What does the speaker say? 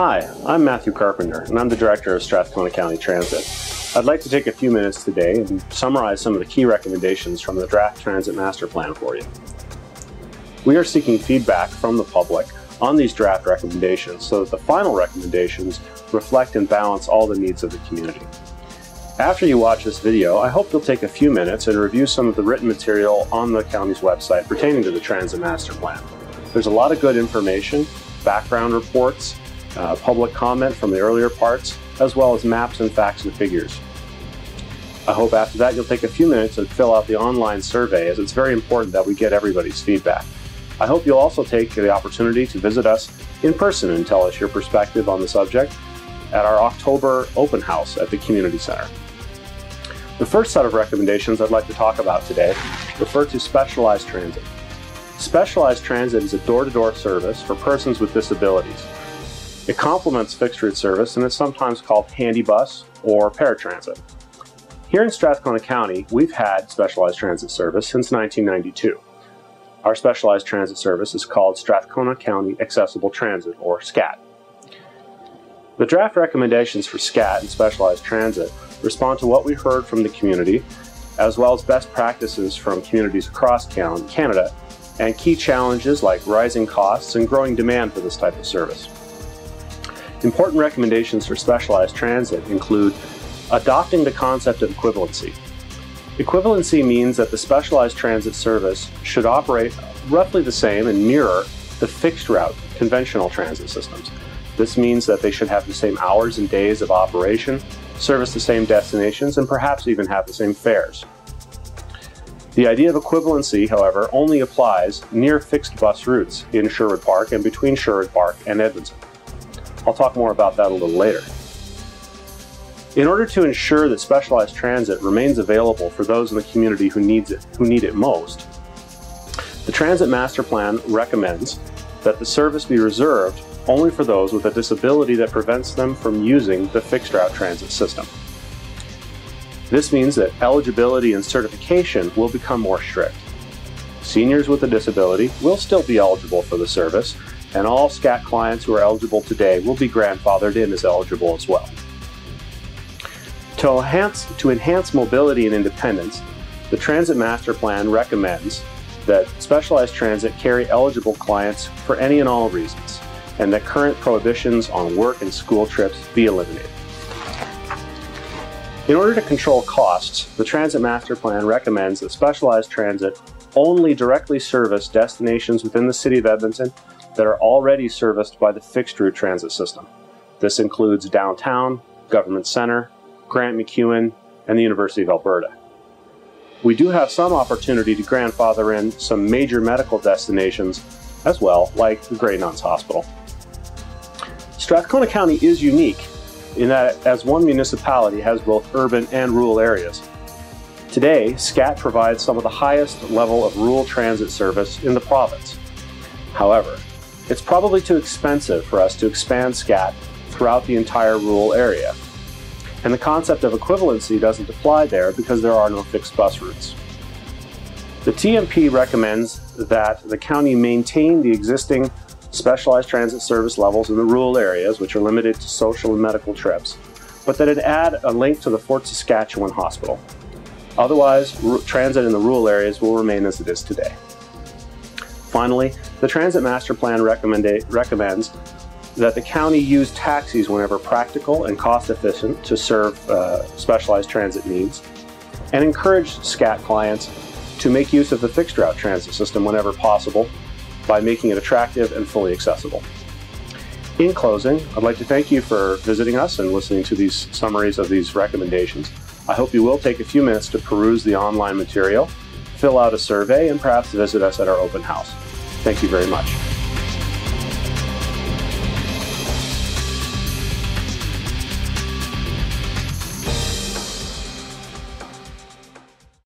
Hi, I'm Matthew Carpenter, and I'm the Director of Strathcona County Transit. I'd like to take a few minutes today and summarize some of the key recommendations from the Draft Transit Master Plan for you. We are seeking feedback from the public on these draft recommendations so that the final recommendations reflect and balance all the needs of the community. After you watch this video, I hope you'll take a few minutes and review some of the written material on the county's website pertaining to the Transit Master Plan. There's a lot of good information, background reports, public comment from the earlier parts, as well as maps and facts and figures. I hope after that you'll take a few minutes and fill out the online survey, as it's very important that we get everybody's feedback. I hope you'll also take the opportunity to visit us in person and tell us your perspective on the subject at our October open house at the Community Center. The first set of recommendations I'd like to talk about today refer to specialized transit. Specialized transit is a door-to-door service for persons with disabilities. It complements fixed route service and is sometimes called handy bus or paratransit. Here in Strathcona County, we've had specialized transit service since 1992. Our specialized transit service is called Strathcona County Accessible Transit, or S.C.A.T. The draft recommendations for S.C.A.T and specialized transit respond to what we heard from the community, as well as best practices from communities across Canada, and key challenges like rising costs and growing demand for this type of service. Important recommendations for specialized transit include adopting the concept of equivalency. Equivalency means that the specialized transit service should operate roughly the same and mirror the fixed route conventional transit systems. This means that they should have the same hours and days of operation, service the same destinations, and perhaps even have the same fares. The idea of equivalency, however, only applies near fixed bus routes in Sherwood Park and between Sherwood Park and Edmonton. I'll talk more about that a little later. In order to ensure that specialized transit remains available for those in the community who need it most, the Transit Master Plan recommends that the service be reserved only for those with a disability that prevents them from using the fixed route transit system. This means that eligibility and certification will become more strict. Seniors with a disability will still be eligible for the service, and all S.C.A.T clients who are eligible today will be grandfathered in as eligible as well. To enhance mobility and independence, the Transit Master Plan recommends that specialized transit carry eligible clients for any and all reasons, and that current prohibitions on work and school trips be eliminated. In order to control costs, the Transit Master Plan recommends that specialized transit only directly service destinations within the City of Edmonton that are already serviced by the fixed route transit system. This includes downtown, Government Centre, Grant MacEwan, and the University of Alberta. We do have some opportunity to grandfather in some major medical destinations as well, like the Grey Nuns Hospital. Strathcona County is unique in that as one municipality has both urban and rural areas. Today, S.C.A.T provides some of the highest level of rural transit service in the province. However, it's probably too expensive for us to expand S.C.A.T throughout the entire rural area. And the concept of equivalency doesn't apply there because there are no fixed bus routes. The TMP recommends that the county maintain the existing specialized transit service levels in the rural areas, which are limited to social and medical trips, but that it add a link to the Fort Saskatchewan Hospital. Otherwise, transit in the rural areas will remain as it is today. Finally, the Transit Master Plan recommends that the county use taxis whenever practical and cost efficient to serve specialized transit needs, and encourage S.C.A.T clients to make use of the fixed route transit system whenever possible by making it attractive and fully accessible. In closing, I'd like to thank you for visiting us and listening to these summaries of these recommendations. I hope you will take a few minutes to peruse the online material, fill out a survey, and perhaps visit us at our open house. Thank you very much.